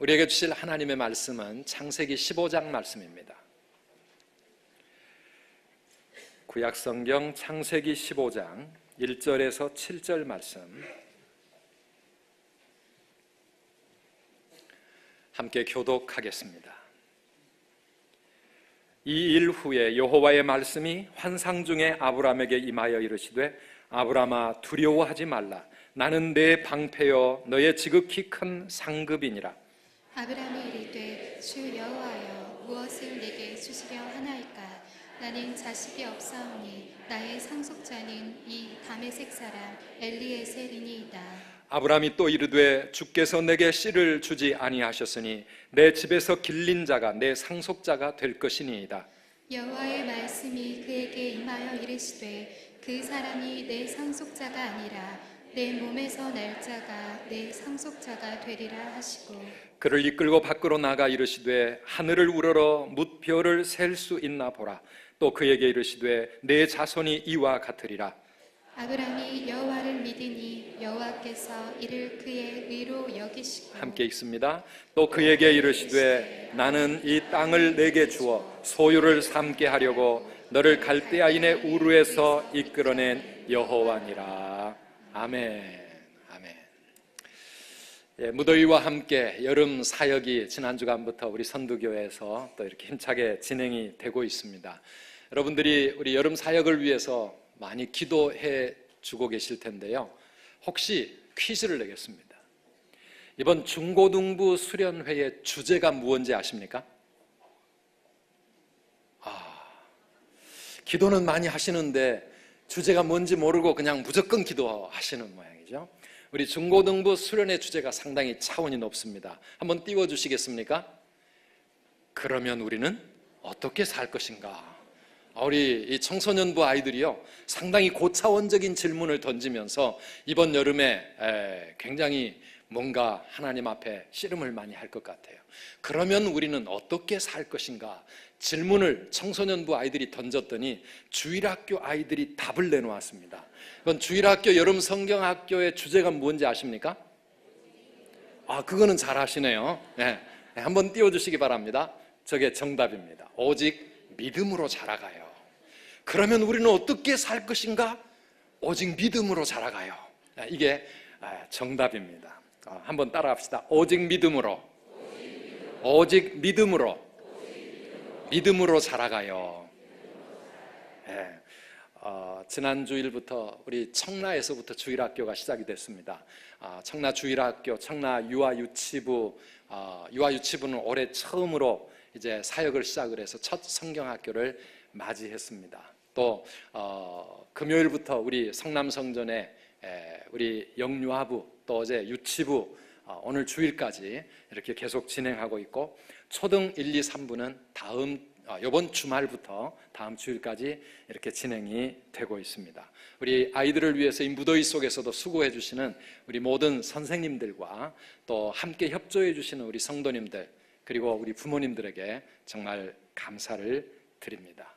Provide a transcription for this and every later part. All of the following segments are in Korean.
우리에게 주실 하나님의 말씀은 창세기 15장 말씀입니다. 구약성경 창세기 15장 1절에서 7절 말씀 함께 교독하겠습니다. 이 일 후에 여호와의 말씀이 환상 중에 아브라함에게 임하여 이르시되 아브라함아 두려워하지 말라. 나는 내 방패여 너의 지극히 큰 상급이니라. 아브라함이 이르되 주 여호와여 무엇을 내게 주시려 하나이까? 나는 자식이 없사오니 나의 상속자는 이 다메섹 사람 엘리에셀이니이다. 아브라함이 또 이르되 주께서 내게 씨를 주지 아니하셨으니 내 집에서 길린 자가 내 상속자가 될 것이니이다. 여호와의 말씀이 그에게 임하여 이르시되 그 사람이 내 상속자가 아니라 내 몸에서 날 자가 내 상속자가 되리라 하시고 그를 이끌고 밖으로 나가 이르시되 하늘을 우러러 뭇별을 셀 수 있나 보라. 또 그에게 이르시되 내 자손이 이와 같으리라. 아브라함이 여호와를 믿으니 여호와께서 이를 그의 의로 여기시고 함께 읽습니다. 또 그에게 이르시되 나는 이 땅을 내게 주어 소유를 삼게 하려고 너를 갈대아인의 우르에서 이끌어낸 여호와니라. 아멘. 아멘. 예, 무더위와 함께 여름 사역이 지난 주간부터 우리 선두교회에서 또 이렇게 힘차게 진행이 되고 있습니다. 여러분들이 우리 여름 사역을 위해서 많이 기도해 주고 계실 텐데요. 혹시 퀴즈를 내겠습니다. 이번 중고등부 수련회의 주제가 무엇인지 아십니까? 기도는 많이 하시는데 주제가 뭔지 모르고 그냥 무조건 기도하시는 모양이죠. 우리 중고등부 수련회 주제가 상당히 차원이 높습니다. 한번 띄워주시겠습니까? 그러면 우리는 어떻게 살 것인가? 우리 이 청소년부 아이들이요 상당히 고차원적인 질문을 던지면서 이번 여름에 굉장히 뭔가 하나님 앞에 씨름을 많이 할 것 같아요. 그러면 우리는 어떻게 살 것인가? 질문을 청소년부 아이들이 던졌더니 주일학교 아이들이 답을 내놓았습니다. 그건 주일학교 여름 성경학교의 주제가 뭔지 아십니까? 그거는 잘 아시네요. 네, 한번 띄워주시기 바랍니다. 저게 정답입니다. 오직 믿음으로 자라가요. 그러면 우리는 어떻게 살 것인가? 오직 믿음으로 자라가요. 이게 정답입니다. 한번 따라합시다. 오직 믿음으로, 오직 믿음으로, 믿음으로 자라가요. 네. 지난 주일부터 우리 청라에서부터 주일학교가 시작이 됐습니다. 청라 주일학교, 청라 유아유치부, 유아유치부는 올해 처음으로 이제 사역을 시작을 해서 첫 성경학교를 맞이했습니다. 또 금요일부터 우리 성남성전에 우리 영유아부 또 어제 유치부 오늘 주일까지 이렇게 계속 진행하고 있고 초등 1, 2, 3부는 이번 주말부터 다음 주일까지 이렇게 진행이 되고 있습니다. 우리 아이들을 위해서 이 무더위 속에서도 수고해 주시는 우리 모든 선생님들과 또 함께 협조해 주시는 우리 성도님들 그리고 우리 부모님들에게 정말 감사를 드립니다.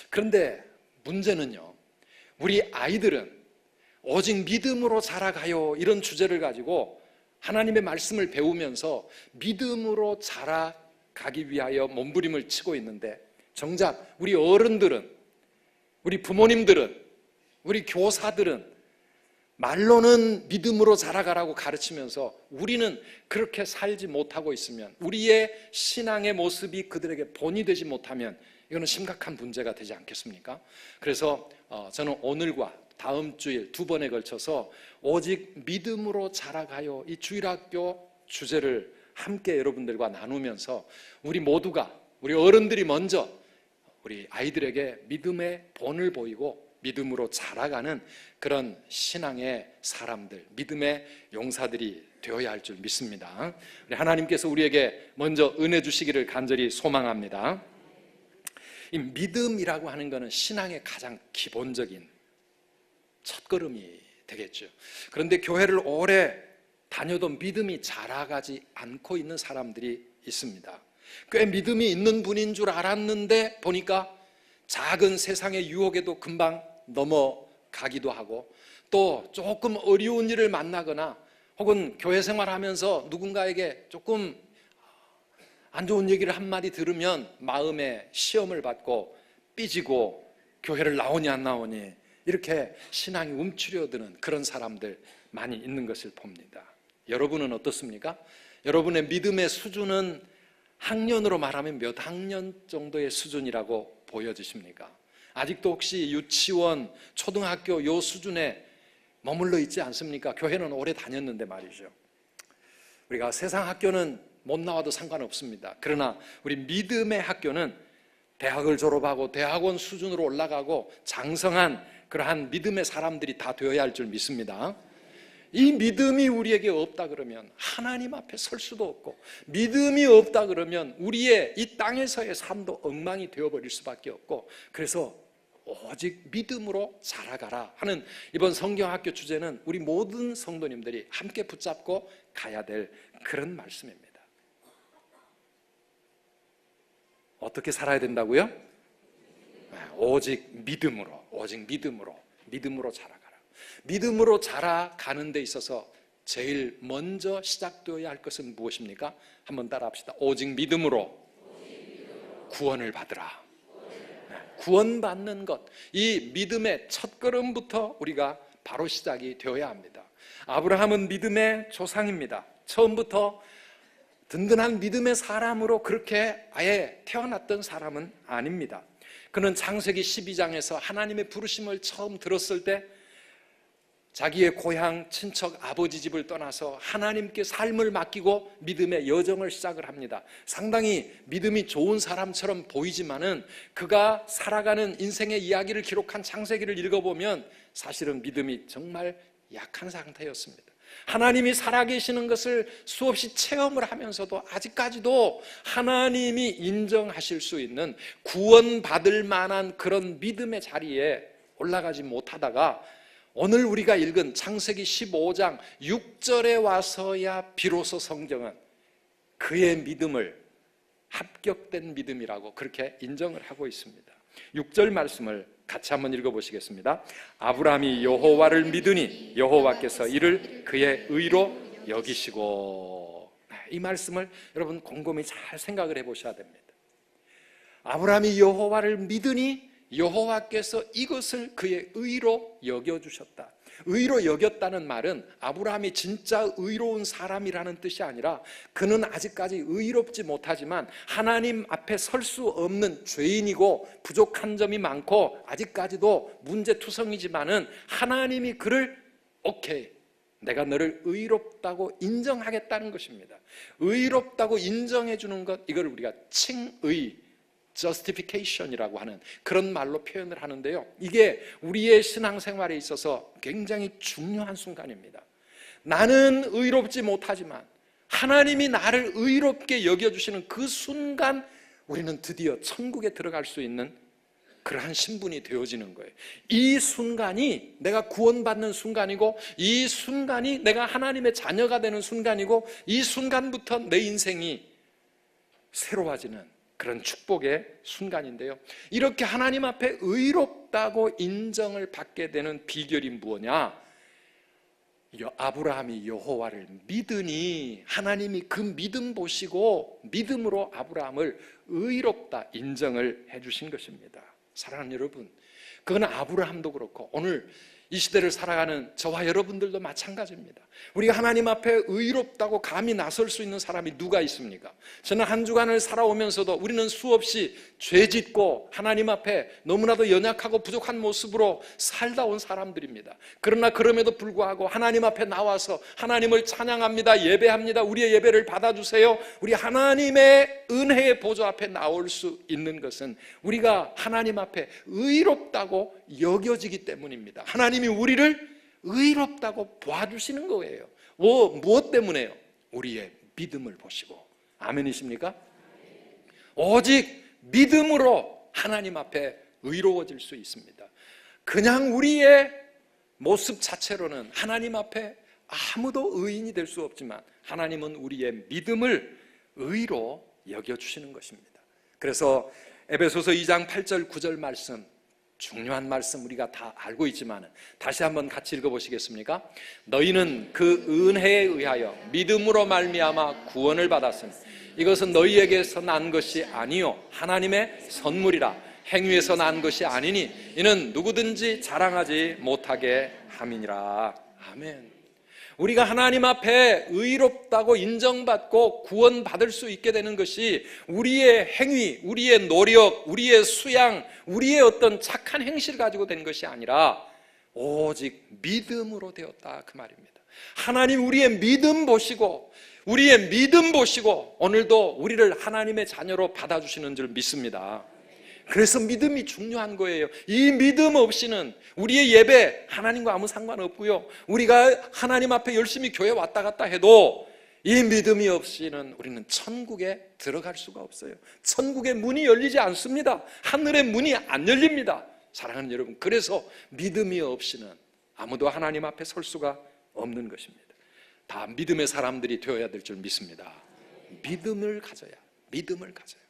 그런데 문제는요, 우리 아이들은 오직 믿음으로 자라가요 이런 주제를 가지고 하나님의 말씀을 배우면서 믿음으로 자라가기 위하여 몸부림을 치고 있는데 정작 우리 어른들은, 우리 부모님들은, 우리 교사들은 말로는 믿음으로 자라가라고 가르치면서 우리는 그렇게 살지 못하고 있으면, 우리의 신앙의 모습이 그들에게 본이 되지 못하면 이거는 심각한 문제가 되지 않겠습니까? 그래서 저는 오늘과 다음 주일 두 번에 걸쳐서 오직 믿음으로 자라가요 이 주일학교 주제를 함께 여러분들과 나누면서 우리 모두가, 우리 어른들이 먼저 우리 아이들에게 믿음의 본을 보이고 믿음으로 자라가는 그런 신앙의 사람들, 믿음의 용사들이 되어야 할 줄 믿습니다. 우리 하나님께서 우리에게 먼저 은혜 주시기를 간절히 소망합니다. 이 믿음이라고 하는 것은 신앙의 가장 기본적인 첫걸음이 되겠죠. 그런데 교회를 오래 다녀도 믿음이 자라가지 않고 있는 사람들이 있습니다. 꽤 믿음이 있는 분인 줄 알았는데 보니까 작은 세상의 유혹에도 금방 넘어가기도 하고 또 조금 어려운 일을 만나거나 혹은 교회 생활하면서 누군가에게 조금 안 좋은 얘기를 한마디 들으면 마음에 시험을 받고 삐지고 교회를 나오니 안 나오니 이렇게 신앙이 움츠려드는 그런 사람들 많이 있는 것을 봅니다. 여러분은 어떻습니까? 여러분의 믿음의 수준은 학년으로 말하면 몇 학년 정도의 수준이라고 보여지십니까? 아직도 혹시 유치원, 초등학교 요 수준에 머물러 있지 않습니까? 교회는 오래 다녔는데 말이죠. 우리가 세상 학교는 못 나와도 상관없습니다. 그러나 우리 믿음의 학교는 대학을 졸업하고 대학원 수준으로 올라가고 장성한 그러한 믿음의 사람들이 다 되어야 할 줄 믿습니다. 이 믿음이 우리에게 없다 그러면 하나님 앞에 설 수도 없고, 믿음이 없다 그러면 우리의 이 땅에서의 삶도 엉망이 되어버릴 수밖에 없고, 그래서 오직 믿음으로 자라가라 하는 이번 성경학교 주제는 우리 모든 성도님들이 함께 붙잡고 가야 될 그런 말씀입니다. 어떻게 살아야 된다고요? 오직 믿음으로, 믿음으로 자라가라. 믿음으로 자라가는 데 있어서 제일 먼저 시작되어야 할 것은 무엇입니까? 한번 따라합시다. 오직 믿음으로 구원을 받으라. 구원받는 것, 이 믿음의 첫걸음부터 우리가 바로 시작이 되어야 합니다. 아브라함은 믿음의 조상입니다. 처음부터 든든한 믿음의 사람으로 그렇게 아예 태어났던 사람은 아닙니다. 그는 창세기 12장에서 하나님의 부르심을 처음 들었을 때 자기의 고향, 친척, 아버지 집을 떠나서 하나님께 삶을 맡기고 믿음의 여정을 시작을 합니다. 상당히 믿음이 좋은 사람처럼 보이지만은 그가 살아가는 인생의 이야기를 기록한 창세기를 읽어보면 사실은 믿음이 정말 약한 상태였습니다. 하나님이 살아계시는 것을 수없이 체험을 하면서도 아직까지도 하나님이 인정하실 수 있는 구원받을 만한 그런 믿음의 자리에 올라가지 못하다가 오늘 우리가 읽은 창세기 15장 6절에 와서야 비로소 성경은 그의 믿음을 합격된 믿음이라고 그렇게 인정을 하고 있습니다. 6절 말씀을 같이 한번 읽어보시겠습니다. 아브라함이 여호와를 믿으니 여호와께서 이를 그의 의로 여기시고. 이 말씀을 여러분 곰곰이 잘 생각을 해보셔야 됩니다. 아브라함이 여호와를 믿으니 여호와께서 이것을 그의 의로 여겨주셨다. 의로 여겼다는 말은 아브라함이 진짜 의로운 사람이라는 뜻이 아니라 그는 아직까지 의롭지 못하지만 하나님 앞에 설 수 없는 죄인이고 부족한 점이 많고 아직까지도 문제투성이지만은 하나님이 그를 오케이, 내가 너를 의롭다고 인정하겠다는 것입니다. 의롭다고 인정해 주는 것, 이걸 우리가 칭의, justification이라고 하는 그런 말로 표현을 하는데요, 이게 우리의 신앙생활에 있어서 굉장히 중요한 순간입니다. 나는 의롭지 못하지만 하나님이 나를 의롭게 여겨주시는 그 순간 우리는 드디어 천국에 들어갈 수 있는 그러한 신분이 되어지는 거예요. 이 순간이 내가 구원받는 순간이고, 이 순간이 내가 하나님의 자녀가 되는 순간이고, 이 순간부터 내 인생이 새로워지는 그런 축복의 순간인데요, 이렇게 하나님 앞에 의롭다고 인정을 받게 되는 비결이 무엇냐? 아브라함이 여호와를 믿으니 하나님이 그 믿음 보시고 믿음으로 아브라함을 의롭다 인정을 해주신 것입니다. 사랑하는 여러분, 그건 아브라함도 그렇고 오늘 이 시대를 살아가는 저와 여러분들도 마찬가지입니다. 우리가 하나님 앞에 의롭다고 감히 나설 수 있는 사람이 누가 있습니까? 저는 한 주간을 살아오면서도 우리는 수없이 죄짓고 하나님 앞에 너무나도 연약하고 부족한 모습으로 살다 온 사람들입니다. 그러나 그럼에도 불구하고 하나님 앞에 나와서 하나님을 찬양합니다, 예배합니다, 우리의 예배를 받아주세요, 우리 하나님의 은혜의 보좌 앞에 나올 수 있는 것은 우리가 하나님 앞에 의롭다고 여겨지기 때문입니다. 하나님이 우리를 의롭다고 봐주시는 거예요. 무엇 때문에요? 우리의 믿음을 보시고. 아멘이십니까? 오직 믿음으로 하나님 앞에 의로워질 수 있습니다. 그냥 우리의 모습 자체로는 하나님 앞에 아무도 의인이 될 수 없지만 하나님은 우리의 믿음을 의로 여겨주시는 것입니다. 그래서 에베소서 2장 8절 9절 말씀, 중요한 말씀 우리가 다 알고 있지만 다시 한번 같이 읽어보시겠습니까? 너희는 그 은혜에 의하여 믿음으로 말미암아 구원을 받았으니 이것은 너희에게서 난 것이 아니요 하나님의 선물이라. 행위에서 난 것이 아니니 이는 누구든지 자랑하지 못하게 함이니라. 아멘. 우리가 하나님 앞에 의롭다고 인정받고 구원받을 수 있게 되는 것이 우리의 행위, 우리의 노력, 우리의 수양, 우리의 어떤 착한 행실을 가지고 된 것이 아니라 오직 믿음으로 되었다, 그 말입니다. 하나님 우리의 믿음 보시고, 우리의 믿음 보시고 오늘도 우리를 하나님의 자녀로 받아주시는 줄 믿습니다. 그래서 믿음이 중요한 거예요. 이 믿음 없이는 우리의 예배 하나님과 아무 상관없고요, 우리가 하나님 앞에 열심히 교회 왔다 갔다 해도 이 믿음이 없이는 우리는 천국에 들어갈 수가 없어요. 천국의 문이 열리지 않습니다. 하늘의 문이 안 열립니다. 사랑하는 여러분, 그래서 믿음이 없이는 아무도 하나님 앞에 설 수가 없는 것입니다. 다 믿음의 사람들이 되어야 될 줄 믿습니다. 믿음을 가져야, 믿음을 가져야.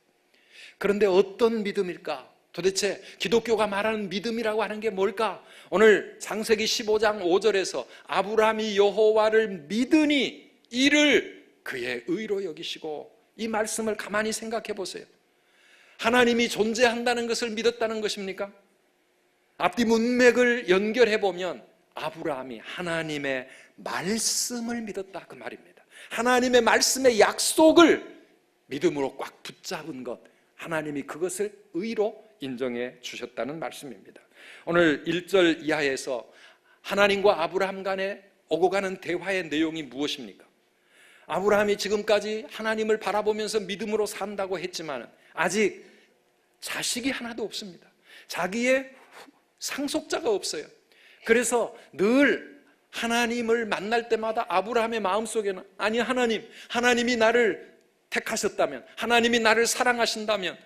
그런데 어떤 믿음일까? 도대체 기독교가 말하는 믿음이라고 하는 게 뭘까? 오늘 창세기 15장 5절에서 아브라함이 여호와를 믿으니 이를 그의 의로 여기시고, 이 말씀을 가만히 생각해 보세요. 하나님이 존재한다는 것을 믿었다는 것입니까? 앞뒤 문맥을 연결해 보면 아브라함이 하나님의 말씀을 믿었다, 그 말입니다. 하나님의 말씀의 약속을 믿음으로 꽉 붙잡은 것, 하나님이 그것을 의로 인정해 주셨다는 말씀입니다. 오늘 1절 이하에서 하나님과 아브라함 간에 오고 가는 대화의 내용이 무엇입니까? 아브라함이 지금까지 하나님을 바라보면서 믿음으로 산다고 했지만 아직 자식이 하나도 없습니다. 자기의 상속자가 없어요. 그래서 늘 하나님을 만날 때마다 아브라함의 마음속에는, 아니 하나님이 나를 택하셨다면, 하나님이 나를 사랑하신다면,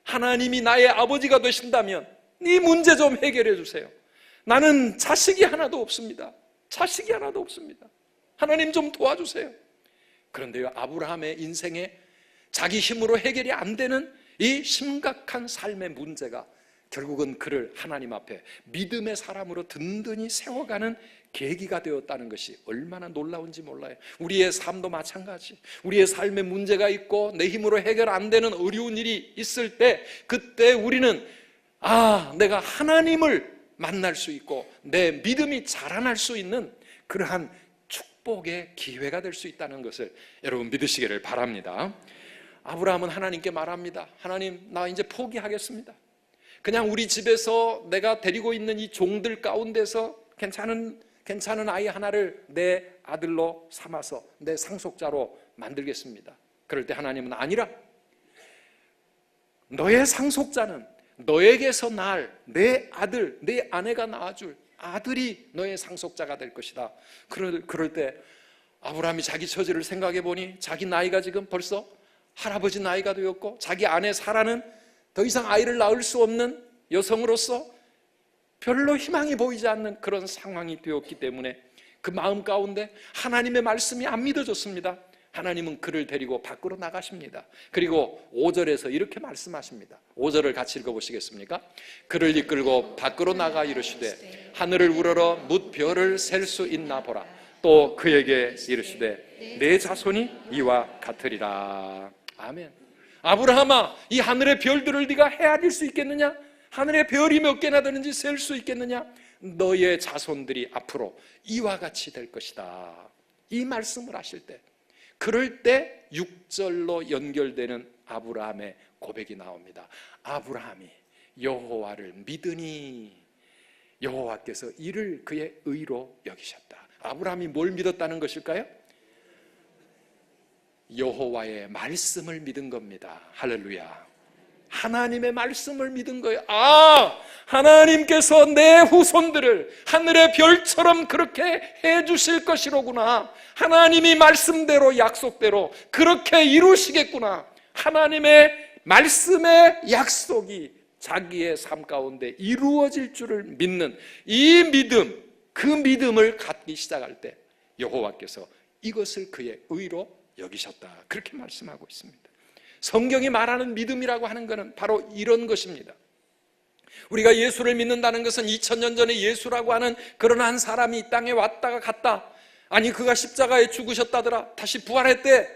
하나님이 나의 아버지가 되신다면 이 문제 좀 해결해 주세요. 나는 자식이 하나도 없습니다. 자식이 하나도 없습니다. 하나님 좀 도와주세요. 그런데요, 아브라함의 인생에 자기 힘으로 해결이 안 되는 이 심각한 삶의 문제가 결국은 그를 하나님 앞에 믿음의 사람으로 든든히 세워가는 계기가 되었다는 것이 얼마나 놀라운지 몰라요. 우리의 삶도 마찬가지. 우리의 삶에 문제가 있고 내 힘으로 해결 안 되는 어려운 일이 있을 때, 그때 우리는 내가 하나님을 만날 수 있고 내 믿음이 자라날 수 있는 그러한 축복의 기회가 될 수 있다는 것을 여러분 믿으시기를 바랍니다. 아브라함은 하나님께 말합니다. 하나님, 나 이제 포기하겠습니다. 그냥 우리 집에서 내가 데리고 있는 이 종들 가운데서 괜찮은 아이 하나를 내 아들로 삼아서 내 상속자로 만들겠습니다. 그럴 때 하나님은 아니라, 너의 상속자는 너에게서 날 내 아들, 내 아내가 낳아줄 아들이 너의 상속자가 될 것이다. 그럴 때 아브라함이 자기 처지를 생각해 보니 자기 나이가 지금 벌써 할아버지 나이가 되었고, 자기 아내 사라는 더 이상 아이를 낳을 수 없는 여성으로서 별로 희망이 보이지 않는 그런 상황이 되었기 때문에 그 마음 가운데 하나님의 말씀이 안 믿어졌습니다. 하나님은 그를 데리고 밖으로 나가십니다. 그리고 5절에서 이렇게 말씀하십니다. 5절을 같이 읽어보시겠습니까? 그를 이끌고 밖으로 나가 이르시되 하늘을 우러러 뭇 별을 셀 수 있나 보라. 또 그에게 이르시되 내 자손이 이와 같으리라. 아멘. 아브라함아, 이 하늘의 별들을 네가 헤아릴 수 있겠느냐? 하늘의 별이 몇 개나 되는지 셀 수 있겠느냐? 너의 자손들이 앞으로 이와 같이 될 것이다. 이 말씀을 하실 때, 그럴 때 6절로 연결되는 아브라함의 고백이 나옵니다. 아브라함이 여호와를 믿으니 여호와께서 이를 그의 의로 여기셨다. 아브라함이 뭘 믿었다는 것일까요? 여호와의 말씀을 믿은 겁니다. 할렐루야. 하나님의 말씀을 믿은 거예요. 하나님께서 내 후손들을 하늘의 별처럼 그렇게 해주실 것이로구나. 하나님이 말씀대로, 약속대로 그렇게 이루시겠구나. 하나님의 말씀의 약속이 자기의 삶 가운데 이루어질 줄을 믿는 이 믿음, 그 믿음을 갖기 시작할 때 여호와께서 이것을 그의 의로 여기셨다. 그렇게 말씀하고 있습니다. 성경이 말하는 믿음이라고 하는 것은 바로 이런 것입니다. 우리가 예수를 믿는다는 것은 2000년 전에 예수라고 하는 그런 한 사람이 이 땅에 왔다가 갔다, 아니 그가 십자가에 죽으셨다더라, 다시 부활했대,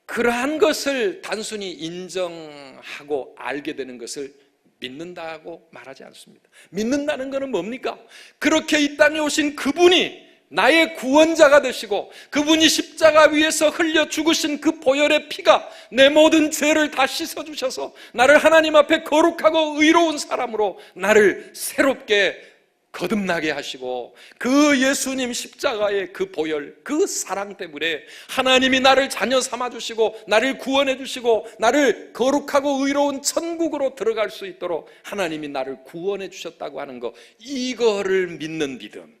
그러한 것을 단순히 인정하고 알게 되는 것을 믿는다고 말하지 않습니다. 믿는다는 것은 뭡니까? 그렇게 이 땅에 오신 그분이 나의 구원자가 되시고 그분이 십자가 위에서 흘려 죽으신 그 보혈의 피가 내 모든 죄를 다 씻어주셔서 나를 하나님 앞에 거룩하고 의로운 사람으로 나를 새롭게 거듭나게 하시고 그 예수님 십자가의 그 보혈, 그 사랑 때문에 하나님이 나를 자녀 삼아주시고 나를 구원해 주시고 나를 거룩하고 의로운 천국으로 들어갈 수 있도록 하나님이 나를 구원해 주셨다고 하는 것, 이거를 믿는 믿음.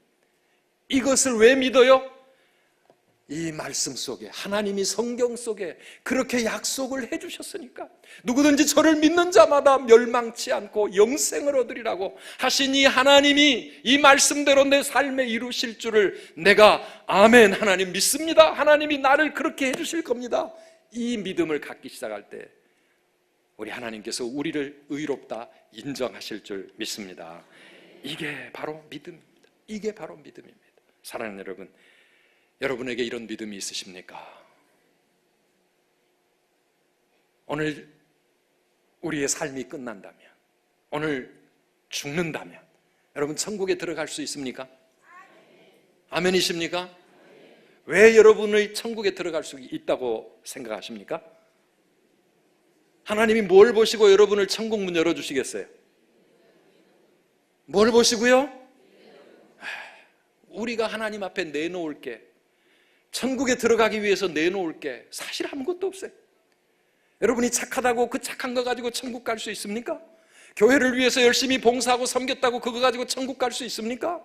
이것을 왜 믿어요? 이 말씀 속에, 하나님이 성경 속에 그렇게 약속을 해주셨으니까 누구든지 저를 믿는 자마다 멸망치 않고 영생을 얻으리라고 하신 이 하나님이 이 말씀대로 내 삶에 이루실 줄을 내가 아멘, 하나님 믿습니다. 하나님이 나를 그렇게 해주실 겁니다. 이 믿음을 갖기 시작할 때 우리 하나님께서 우리를 의롭다 인정하실 줄 믿습니다. 이게 바로 믿음입니다. 이게 바로 믿음입니다. 사랑하는 여러분, 여러분에게 이런 믿음이 있으십니까? 오늘 우리의 삶이 끝난다면, 오늘 죽는다면 여러분 천국에 들어갈 수 있습니까? 아멘이십니까? 왜 여러분의 천국에 들어갈 수 있다고 생각하십니까? 하나님이 뭘 보시고 여러분을 천국 문 열어주시겠어요? 뭘 보시고요? 우리가 하나님 앞에 내놓을 게, 천국에 들어가기 위해서 내놓을 게 사실 아무것도 없어요. 여러분이 착하다고 그 착한 거 가지고 천국 갈 수 있습니까? 교회를 위해서 열심히 봉사하고 섬겼다고 그거 가지고 천국 갈 수 있습니까?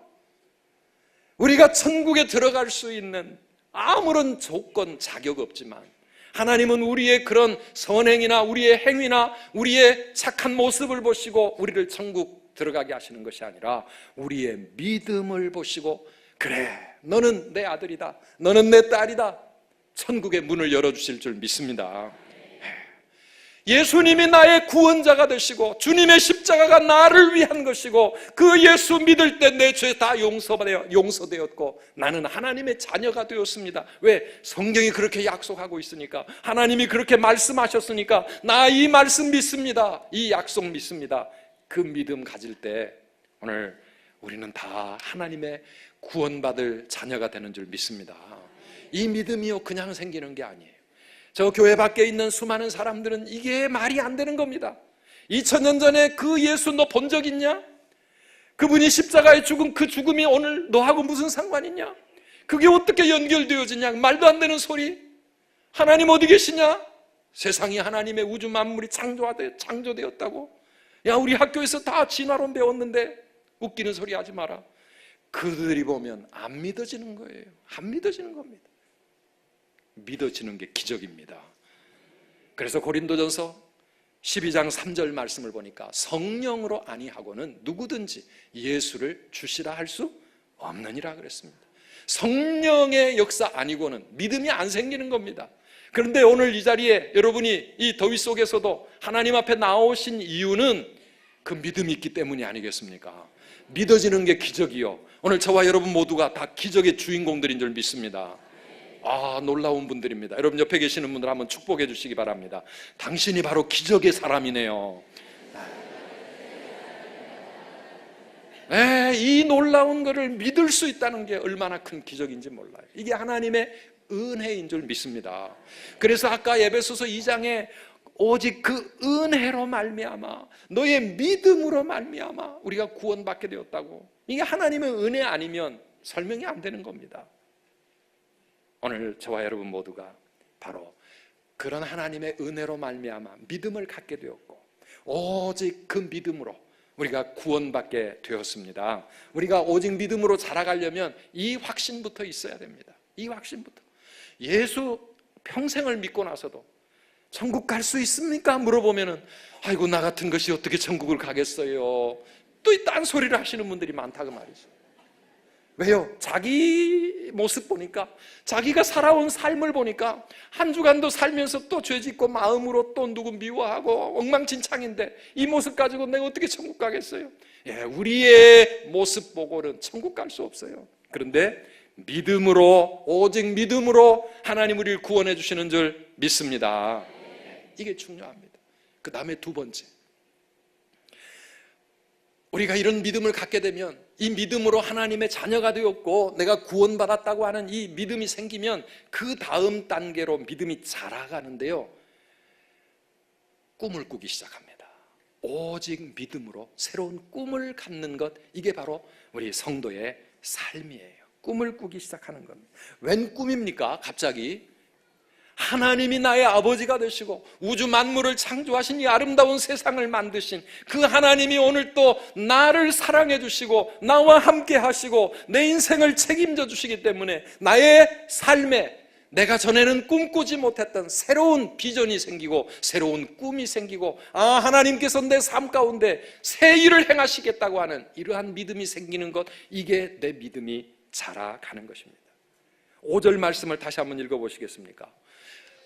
우리가 천국에 들어갈 수 있는 아무런 조건, 자격 없지만 하나님은 우리의 그런 선행이나 우리의 행위나 우리의 착한 모습을 보시고 우리를 천국 들어가게 하시는 것이 아니라 우리의 믿음을 보시고, 그래, 너는 내 아들이다, 너는 내 딸이다, 천국의 문을 열어주실 줄 믿습니다. 예수님이 나의 구원자가 되시고 주님의 십자가가 나를 위한 것이고 그 예수 믿을 때 내 죄 다 용서되었고 나는 하나님의 자녀가 되었습니다. 왜? 성경이 그렇게 약속하고 있으니까, 하나님이 그렇게 말씀하셨으니까 나 이 말씀 믿습니다. 이 약속 믿습니다. 그 믿음 가질 때 오늘 우리는 다 하나님의 구원받을 자녀가 되는 줄 믿습니다. 이 믿음이요 그냥 생기는 게 아니에요. 저 교회 밖에 있는 수많은 사람들은 이게 말이 안 되는 겁니다. 2000년 전에 그 예수 너 본 적 있냐? 그분이 십자가에 죽은 그 죽음이 오늘 너하고 무슨 상관이냐? 그게 어떻게 연결되어지냐? 말도 안 되는 소리. 하나님 어디 계시냐? 세상이 하나님의 우주 만물이 창조되었다고? 야, 우리 학교에서 다 진화론 배웠는데 웃기는 소리 하지 마라. 그들이 보면 안 믿어지는 거예요. 안 믿어지는 겁니다. 믿어지는 게 기적입니다. 그래서 고린도전서 12장 3절 말씀을 보니까 성령으로 아니하고는 누구든지 예수를 주시라 할 수 없느니라 그랬습니다. 성령의 역사 아니고는 믿음이 안 생기는 겁니다. 그런데 오늘 이 자리에 여러분이 이 더위 속에서도 하나님 앞에 나오신 이유는 그 믿음이 있기 때문이 아니겠습니까? 믿어지는 게 기적이요, 오늘 저와 여러분 모두가 다 기적의 주인공들인 줄 믿습니다. 아, 놀라운 분들입니다. 여러분 옆에 계시는 분들 한번 축복해 주시기 바랍니다. 당신이 바로 기적의 사람이네요. 네, 이 놀라운 것을 믿을 수 있다는 게 얼마나 큰 기적인지 몰라요. 이게 하나님의 은혜인 줄 믿습니다. 그래서 아까 에베소서 2장에 오직 그 은혜로 말미암아, 너의 믿음으로 말미암아 우리가 구원받게 되었다고. 이게 하나님의 은혜 아니면 설명이 안 되는 겁니다. 오늘 저와 여러분 모두가 바로 그런 하나님의 은혜로 말미암아 믿음을 갖게 되었고 오직 그 믿음으로 우리가 구원받게 되었습니다. 우리가 오직 믿음으로 자라가려면 이 확신부터 있어야 됩니다. 이 확신부터. 예수 평생을 믿고 나서도 천국 갈 수 있습니까? 물어보면은 아이고 나 같은 것이 어떻게 천국을 가겠어요. 또 이 딴소리를 하시는 분들이 많다고 말이죠. 왜요? 자기 모습 보니까, 자기가 살아온 삶을 보니까 한 주간도 살면서 또 죄짓고 마음으로 또 누구 미워하고 엉망진창인데 이 모습 가지고 내가 어떻게 천국 가겠어요? 예, 우리의 모습 보고는 천국 갈 수 없어요. 그런데 믿음으로, 오직 믿음으로 하나님 우리를 구원해 주시는 줄 믿습니다. 이게 중요합니다. 그 다음에 두 번째, 우리가 이런 믿음을 갖게 되면, 이 믿음으로 하나님의 자녀가 되었고 내가 구원받았다고 하는 이 믿음이 생기면 그 다음 단계로 믿음이 자라가는데요, 꿈을 꾸기 시작합니다. 오직 믿음으로 새로운 꿈을 갖는 것, 이게 바로 우리 성도의 삶이에요. 꿈을 꾸기 시작하는 겁니다. 웬 꿈입니까? 갑자기 하나님이 나의 아버지가 되시고 우주 만물을 창조하신 이 아름다운 세상을 만드신 그 하나님이 오늘 또 나를 사랑해 주시고 나와 함께 하시고 내 인생을 책임져 주시기 때문에 나의 삶에 내가 전에는 꿈꾸지 못했던 새로운 비전이 생기고 새로운 꿈이 생기고, 하나님께서 내 삶 가운데 새 일을 행하시겠다고 하는 이러한 믿음이 생기는 것, 이게 내 믿음이 자라가는 것입니다. 5절 말씀을 다시 한번 읽어보시겠습니까?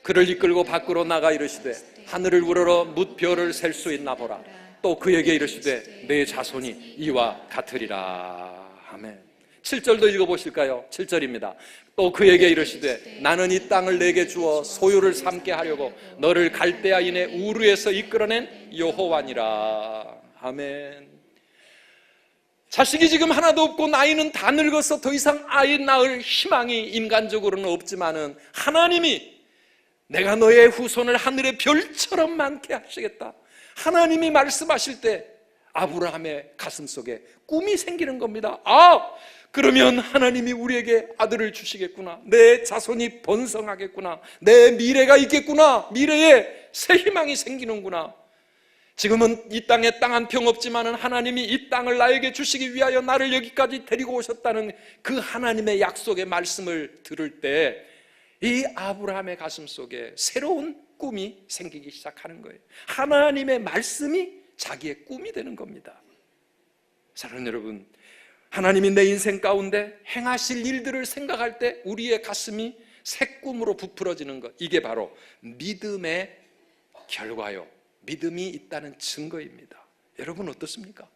그를 이끌고 밖으로 나가 이르시되 하늘을 우러러 뭇별을 셀 수 있나 보라. 또 그에게 이르시되 내 자손이 이와 같으리라. 아멘. 7절도 읽어보실까요? 7절입니다. 또 그에게 이르시되 나는 이 땅을 내게 주어 소유를 삼게 하려고 너를 갈대아인의 우르에서 이끌어낸 여호와니라. 아멘. 자식이 지금 하나도 없고 나이는 다 늙어서 더 이상 아이 낳을 희망이 인간적으로는 없지만은 하나님이 내가 너의 후손을 하늘의 별처럼 많게 하시겠다, 하나님이 말씀하실 때 아브라함의 가슴속에 꿈이 생기는 겁니다. 그러면 하나님이 우리에게 아들을 주시겠구나, 내 자손이 번성하겠구나, 내 미래가 있겠구나, 미래에 새 희망이 생기는구나. 지금은 이 땅에 땅 한 평 없지만은 하나님이 이 땅을 나에게 주시기 위하여 나를 여기까지 데리고 오셨다는 그 하나님의 약속의 말씀을 들을 때 이 아브라함의 가슴 속에 새로운 꿈이 생기기 시작하는 거예요. 하나님의 말씀이 자기의 꿈이 되는 겁니다. 사랑하는 여러분, 하나님이 내 인생 가운데 행하실 일들을 생각할 때 우리의 가슴이 새 꿈으로 부풀어지는 것, 이게 바로 믿음의 결과요, 믿음이 있다는 증거입니다. 여러분 어떻습니까?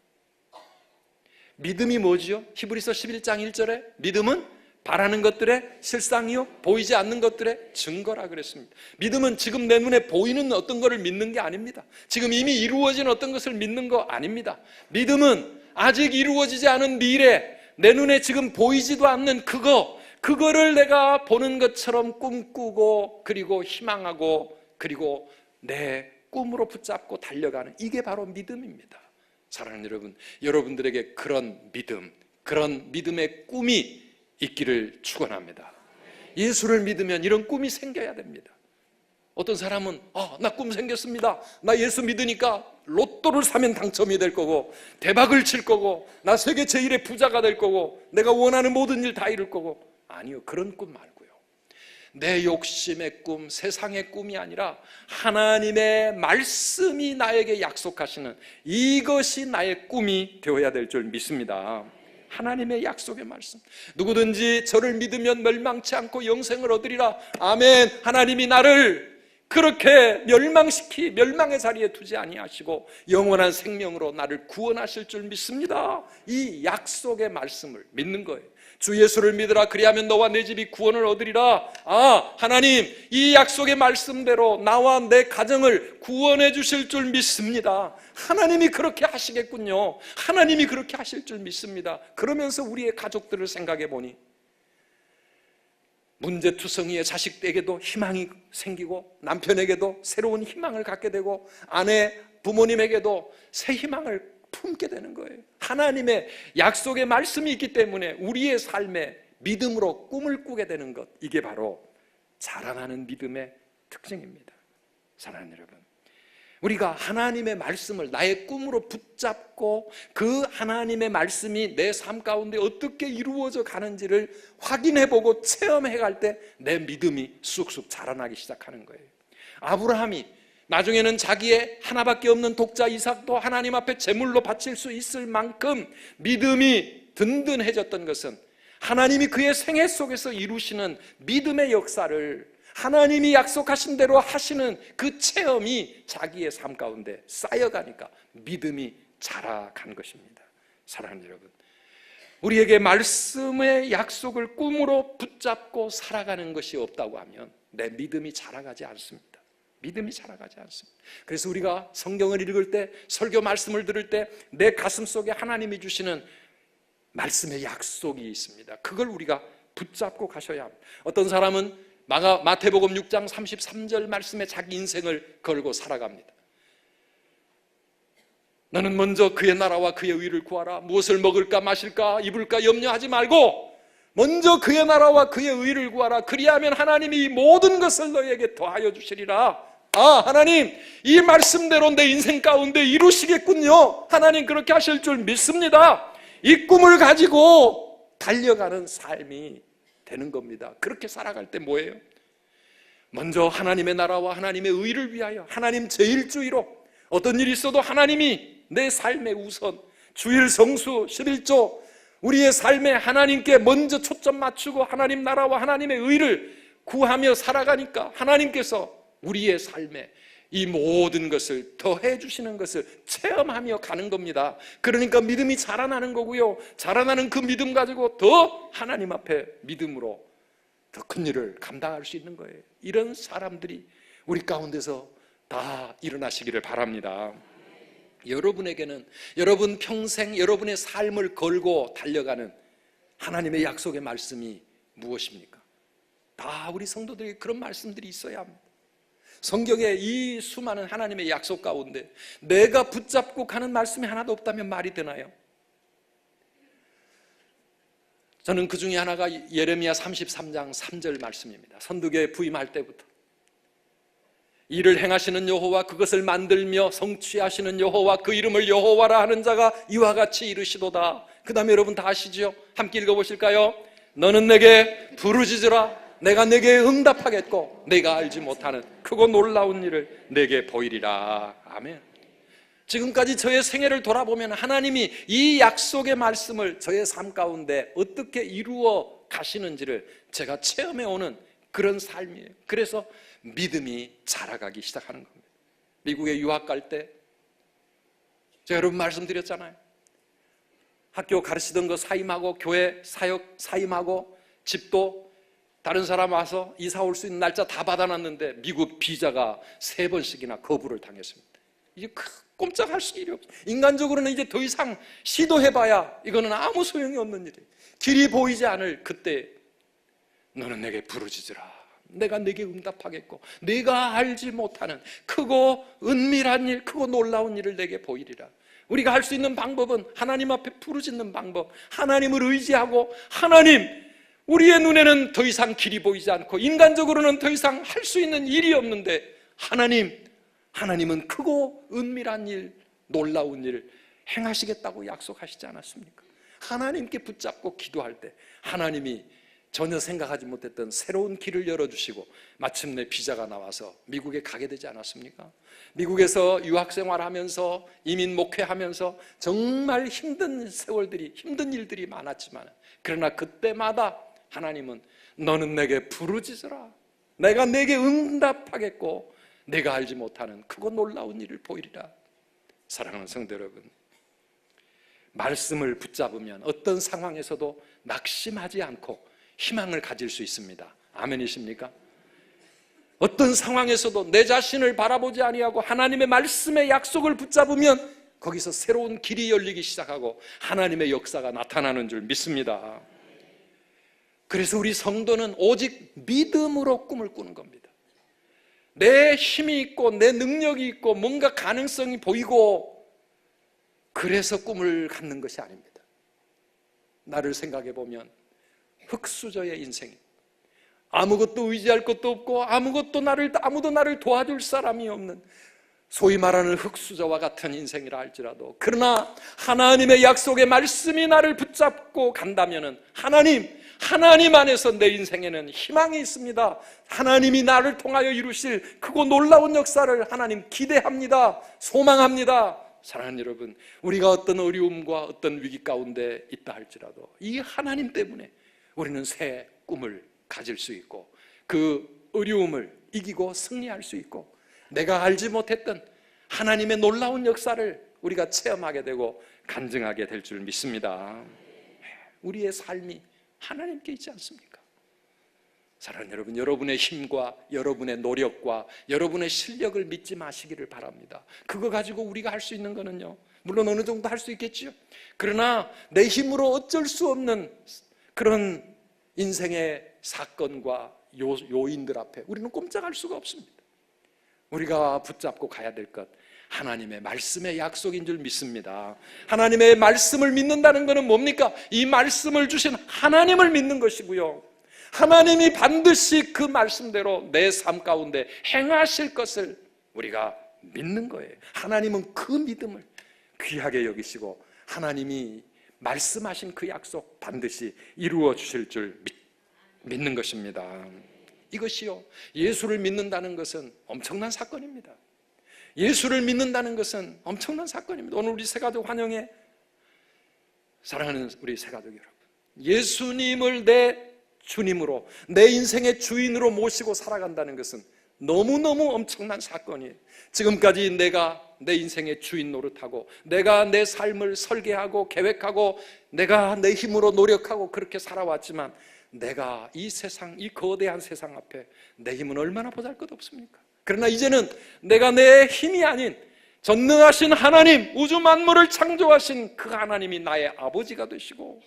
믿음이 뭐지요? 히브리서 11장 1절에 믿음은 바라는 것들의 실상이요 보이지 않는 것들의 증거라 그랬습니다. 믿음은 지금 내 눈에 보이는 어떤 것을 믿는 게 아닙니다. 지금 이미 이루어진 어떤 것을 믿는 거 아닙니다. 믿음은 아직 이루어지지 않은 미래, 내 눈에 지금 보이지도 않는 그거를 내가 보는 것처럼 꿈꾸고 그리고 희망하고 그리고 내 꿈으로 붙잡고 달려가는, 이게 바로 믿음입니다. 사랑하는 여러분, 여러분들에게 그런 믿음, 그런 믿음의 꿈이 있기를 축원합니다. 예수를 믿으면 이런 꿈이 생겨야 됩니다. 어떤 사람은 나 꿈 생겼습니다, 나 예수 믿으니까 로또를 사면 당첨이 될 거고 대박을 칠 거고 나 세계 제1의 부자가 될 거고 내가 원하는 모든 일 다 이룰 거고. 아니요, 그런 꿈 말고요, 내 욕심의 꿈, 세상의 꿈이 아니라 하나님의 말씀이 나에게 약속하시는 이것이 나의 꿈이 되어야 될 줄 믿습니다. 하나님의 약속의 말씀, 누구든지 저를 믿으면 멸망치 않고 영생을 얻으리라. 아멘. 하나님이 나를 그렇게 멸망의 자리에 두지 아니하시고 영원한 생명으로 나를 구원하실 줄 믿습니다. 이 약속의 말씀을 믿는 거예요. 주 예수를 믿으라, 그리하면 너와 내 집이 구원을 얻으리라. 하나님 이 약속의 말씀대로 나와 내 가정을 구원해 주실 줄 믿습니다. 하나님이 그렇게 하시겠군요. 하나님이 그렇게 하실 줄 믿습니다. 그러면서 우리의 가족들을 생각해 보니 문제투성이의 자식에게도 희망이 생기고 남편에게도 새로운 희망을 갖게 되고 아내, 부모님에게도 새 희망을 품게 되는 거예요. 하나님의 약속의 말씀이 있기 때문에 우리의 삶에 믿음으로 꿈을 꾸게 되는 것, 이게 바로 자라나는 믿음의 특징입니다. 사랑하는 여러분, 우리가 하나님의 말씀을 나의 꿈으로 붙잡고 그 하나님의 말씀이 내 삶 가운데 어떻게 이루어져 가는지를 확인해보고 체험해갈 때 내 믿음이 쑥쑥 자라나기 시작하는 거예요. 아브라함이 나중에는 자기의 하나밖에 없는 독자 이삭도 하나님 앞에 제물로 바칠 수 있을 만큼 믿음이 든든해졌던 것은 하나님이 그의 생애 속에서 이루시는 믿음의 역사를 하나님이 약속하신 대로 하시는 그 체험이 자기의 삶 가운데 쌓여가니까 믿음이 자라간 것입니다. 사랑하는 여러분, 우리에게 말씀의 약속을 꿈으로 붙잡고 살아가는 것이 없다고 하면 내 믿음이 자라가지 않습니다. 믿음이 자라가지 않습니다. 그래서 우리가 성경을 읽을 때, 설교 말씀을 들을 때 내 가슴 속에 하나님이 주시는 말씀의 약속이 있습니다. 그걸 우리가 붙잡고 가셔야 합니다. 어떤 사람은 마태복음 6장 33절 말씀에 자기 인생을 걸고 살아갑니다. 너는 먼저 그의 나라와 그의 의를 구하라. 무엇을 먹을까 마실까 입을까 염려하지 말고 먼저 그의 나라와 그의 의를 구하라. 그리하면 하나님이 이 모든 것을 너희에게 더하여 주시리라. 하나님, 이 말씀대로 내 인생 가운데 이루시겠군요. 하나님 그렇게 하실 줄 믿습니다. 이 꿈을 가지고 달려가는 삶이 되는 겁니다. 그렇게 살아갈 때 뭐예요? 먼저 하나님의 나라와 하나님의 의를 위하여 하나님 제일주의로 어떤 일이 있어도 하나님이 내 삶의 우선, 주일 성수 11조 우리의 삶에 하나님께 먼저 초점 맞추고 하나님 나라와 하나님의 의를 구하며 살아가니까 하나님께서 우리의 삶에 이 모든 것을 더해 주시는 것을 체험하며 가는 겁니다. 그러니까 믿음이 자라나는 거고요. 자라나는 그 믿음 가지고 더 하나님 앞에 믿음으로 더 큰 일을 감당할 수 있는 거예요. 이런 사람들이 우리 가운데서 다 일어나시기를 바랍니다. 여러분에게는 여러분 평생 여러분의 삶을 걸고 달려가는 하나님의 약속의 말씀이 무엇입니까? 다 우리 성도들에게 그런 말씀들이 있어야 합니다. 성경에 이 수많은 하나님의 약속 가운데 내가 붙잡고 가는 말씀이 하나도 없다면 말이 되나요? 저는 그 중에 하나가 예레미야 33장 3절 말씀입니다. 선두교에 부임할 때부터 이를 행하시는 여호와 그것을 만들며 성취하시는 여호와 그 이름을 여호와라 하는 자가 이와 같이 이르시도다. 그 다음에 여러분 다 아시죠? 함께 읽어보실까요? 너는 내게 부르짖으라. 내가 내게 응답하겠고 내가 알지 못하는 크고 놀라운 일을 내게 보이리라. 아멘. 지금까지 저의 생애를 돌아보면 하나님이 이 약속의 말씀을 저의 삶 가운데 어떻게 이루어 가시는지를 제가 체험해오는 그런 삶이에요. 그래서 믿음이 자라가기 시작하는 겁니다. 미국에 유학 갈 때 제가 여러분 말씀드렸잖아요. 학교 가르치던 거 사임하고 교회 사역 사임하고 집도 다른 사람 와서 이사 올 수 있는 날짜 다 받아놨는데 미국 비자가 3번씩이나 거부를 당했습니다. 이게 꼼짝할 수 일이 없어요. 인간적으로는 이제 더 이상 시도해봐야 이거는 아무 소용이 없는 일이에요. 길이 보이지 않을 그때 너는 내게 부르짖으라. 내가 내게 응답하겠고 내가 알지 못하는 크고 은밀한 일, 크고 놀라운 일을 내게 보이리라. 우리가 할 수 있는 방법은 하나님 앞에 부르짖는 방법, 하나님을 의지하고 하나님, 우리의 눈에는 더 이상 길이 보이지 않고 인간적으로는 더 이상 할 수 있는 일이 없는데 하나님은 크고 은밀한 일, 놀라운 일을 행하시겠다고 약속하시지 않았습니까? 하나님께 붙잡고 기도할 때 하나님이 전혀 생각하지 못했던 새로운 길을 열어주시고 마침내 비자가 나와서 미국에 가게 되지 않았습니까? 미국에서 유학생활하면서 이민 목회하면서 정말 힘든 세월들이, 힘든 일들이 많았지만 그러나 그때마다 하나님은 너는 내게 부르짖으라. 내가 내게 응답하겠고 내가 알지 못하는 크고 놀라운 일을 보이리라. 사랑하는 성도 여러분, 말씀을 붙잡으면 어떤 상황에서도 낙심하지 않고 희망을 가질 수 있습니다. 아멘이십니까? 어떤 상황에서도 내 자신을 바라보지 아니하고 하나님의 말씀의 약속을 붙잡으면 거기서 새로운 길이 열리기 시작하고 하나님의 역사가 나타나는 줄 믿습니다. 그래서 우리 성도는 오직 믿음으로 꿈을 꾸는 겁니다. 내 힘이 있고 내 능력이 있고 뭔가 가능성이 보이고 그래서 꿈을 갖는 것이 아닙니다. 나를 생각해 보면 흙수저의 인생, 아무것도 의지할 것도 없고 아무도 나를 도와줄 사람이 없는 소위 말하는 흙수저와 같은 인생이라 할지라도 그러나 하나님의 약속의 말씀이 나를 붙잡고 간다면 하나님 안에서 내 인생에는 희망이 있습니다. 하나님이 나를 통하여 이루실 크고 놀라운 역사를 하나님 기대합니다. 소망합니다. 사랑하는 여러분, 우리가 어떤 어려움과 어떤 위기 가운데 있다 할지라도 이 하나님 때문에 우리는 새 꿈을 가질 수 있고 그 어려움을 이기고 승리할 수 있고 내가 알지 못했던 하나님의 놀라운 역사를 우리가 체험하게 되고 간증하게 될 줄 믿습니다. 우리의 삶이 하나님께 있지 않습니까? 사랑하는 여러분, 여러분의 힘과 여러분의 노력과 여러분의 실력을 믿지 마시기를 바랍니다. 그거 가지고 우리가 할 수 있는 거는요, 물론 어느 정도 할 수 있겠죠. 그러나 내 힘으로 어쩔 수 없는 그런 인생의 사건과 요인들 앞에 우리는 꼼짝할 수가 없습니다. 우리가 붙잡고 가야 될 것, 하나님의 말씀의 약속인 줄 믿습니다. 하나님의 말씀을 믿는다는 것은 뭡니까? 이 말씀을 주신 하나님을 믿는 것이고요, 하나님이 반드시 그 말씀대로 내 삶 가운데 행하실 것을 우리가 믿는 거예요. 하나님은 그 믿음을 귀하게 여기시고 하나님이 말씀하신 그 약속 반드시 이루어 주실 줄 믿는 것입니다. 이것이요, 예수를 믿는다는 것은 엄청난 사건입니다. 예수를 믿는다는 것은 엄청난 사건입니다. 오늘 우리 새가족 환영회 사랑하는 우리 새가족 여러분, 예수님을 내 주님으로, 내 인생의 주인으로 모시고 살아간다는 것은 너무너무 엄청난 사건이에요. 지금까지 내가 내 인생의 주인 노릇하고 내가 내 삶을 설계하고 계획하고 내가 내 힘으로 노력하고 그렇게 살아왔지만, 내가 이 세상, 이 거대한 세상 앞에 내 힘은 얼마나 보잘것없습니까? 그러나 이제는 내가 내 힘이 아닌 전능하신 하나님, 우주 만물을 창조하신 그 하나님이 나의 아버지가 되시고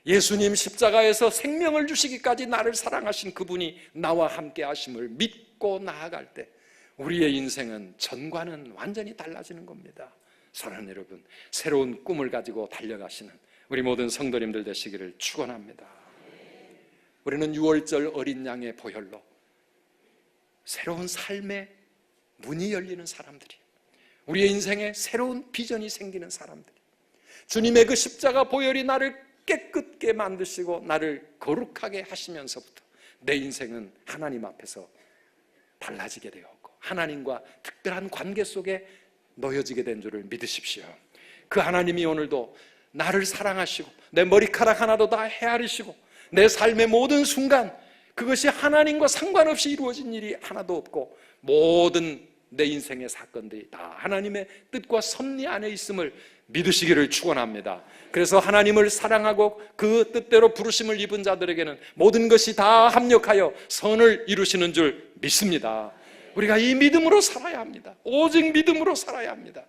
예수님 십자가에서 생명을 주시기까지 나를 사랑하신 그분이 나와 함께 하심을 믿고 나아갈 때 우리의 인생은 전과는 완전히 달라지는 겁니다. 사랑하는 여러분, 새로운 꿈을 가지고 달려가시는 우리 모든 성도님들 되시기를 축원합니다. 우리는 6월절 어린 양의 보혈로 새로운 삶의 문이 열리는 사람들이에요. 우리의 인생에 새로운 비전이 생기는 사람들이에요. 주님의 그 십자가 보혈이 나를 깨끗게 만드시고 나를 거룩하게 하시면서부터 내 인생은 하나님 앞에서 달라지게 되었고 하나님과 특별한 관계 속에 놓여지게 된 줄을 믿으십시오. 그 하나님이 오늘도 나를 사랑하시고 내 머리카락 하나도 다 헤아리시고 내 삶의 모든 순간 그것이 하나님과 상관없이 이루어진 일이 하나도 없고 모든 내 인생의 사건들이 다 하나님의 뜻과 섭리 안에 있음을 믿으시기를 축원합니다. 그래서 하나님을 사랑하고 그 뜻대로 부르심을 입은 자들에게는 모든 것이 다 합력하여 선을 이루시는 줄 믿습니다. 우리가 이 믿음으로 살아야 합니다. 오직 믿음으로 살아야 합니다.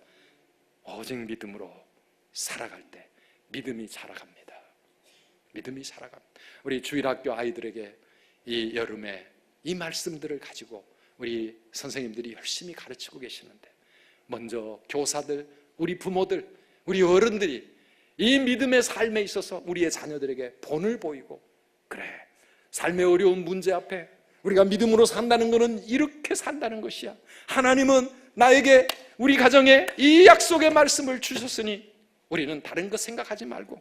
오직 믿음으로 살아갈 때 믿음이 자라갑니다. 믿음이 자라갑니다. 우리 주일학교 아이들에게 이 여름에 이 말씀들을 가지고 우리 선생님들이 열심히 가르치고 계시는데, 먼저 교사들, 우리 부모들, 우리 어른들이 이 믿음의 삶에 있어서 우리의 자녀들에게 본을 보이고, 그래, 삶의 어려운 문제 앞에 우리가 믿음으로 산다는 것은 이렇게 산다는 것이야. 하나님은 나에게, 우리 가정에 이 약속의 말씀을 주셨으니 우리는 다른 것 생각하지 말고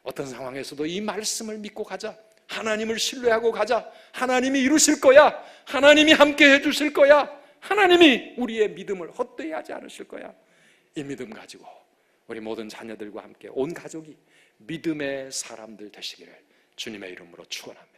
어떤 상황에서도 이 말씀을 믿고 가자. 하나님을 신뢰하고 가자. 하나님이 이루실 거야. 하나님이 함께 해주실 거야. 하나님이 우리의 믿음을 헛되이 하지 않으실 거야. 이 믿음 가지고 우리 모든 자녀들과 함께 온 가족이 믿음의 사람들 되시기를 주님의 이름으로 축원합니다.